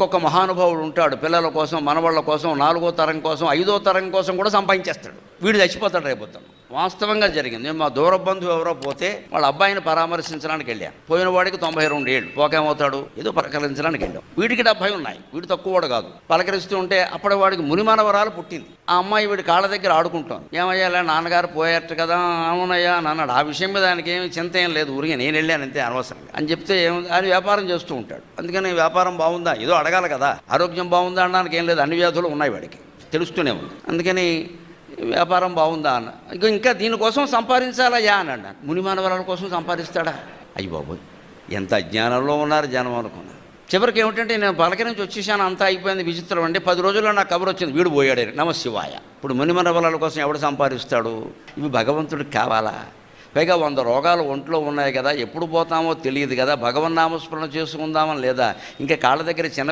ఒక్కొక్క మహానుభావుడు ఉంటాడు, పిల్లల కోసం, మనవాళ్ళ కోసం, 4వ తరం కోసం, 5వ తరం కోసం కూడా సంపాదించేస్తాడు. వీడు చచ్చిపోతాడు రేపొద్దున. వాస్తవంగా జరిగింది. నేను మా దూర బంధువు ఎవరో పోతే వాళ్ళ అబ్బాయిని పరామర్శించడానికి వెళ్ళాను. పోయిన వాడికి 92 ఏళ్ళు. పోకేమవుతాడు, ఏదో పలకరించడానికి వెళ్ళాం. వీడికి 70 ఉన్నాయి. వీడు తక్కువవాడు కాదు. పలకరిస్తూ ఉంటే అప్పటి వాడికి మునిమనవరాలు పుట్టింది. ఆ అమ్మాయి వీడి కాళ్ళ దగ్గర ఆడుకుంటాను. ఏమయ్యాలా, నాన్నగారు పోయారట కదా. అవునయ్యా అని అన్నాడు. ఆ విషయం మీద దానికి ఏమి చింత ఏం లేదు, ఊరికే నేను వెళ్ళాను అంతే, అనవసరంగా అని చెప్తే ఆయన వ్యాపారం చేస్తూ ఉంటాడు. అందుకని వ్యాపారం బాగుందా, ఏదో అడగాలి కదా. ఆరోగ్యం బాగుందా అనడానికి ఏం లేదు, అన్ని వ్యాధులు ఉన్నాయి వాడికి, తెలుస్తూనే ఉంది. అందుకని వ్యాపారం బాగుందా అన్న. ఇంకా దీనికోసం సంపాదించాలయ్యా అని అన్నాను. మునిమానవరాల కోసం సంపాదిస్తాడా? అయ్యి బాబోయ్, ఎంత అజ్ఞానంలో ఉన్నారు జనం అనుకున్నాను. చివరికి ఏమిటంటే నేను పలకరించి వచ్చేసాను, అంతా అయిపోయింది. విచిత్రం అండి, 10 రోజుల్లో నాకు కబురు వచ్చింది, వీడు పోయాడు. నమశివాయ. ఇప్పుడు మునిమానవరాల కోసం ఎవడు సంపాదిస్తాడు? ఇవి భగవంతుడికి కావాలా? పైగా 100 రోగాలు ఒంట్లో ఉన్నాయి కదా, ఎప్పుడు పోతామో తెలియదు కదా, భగవన్నామస్మరణ చేసుకుందామని లేదా, ఇంకా కాళ్ళ దగ్గర చిన్న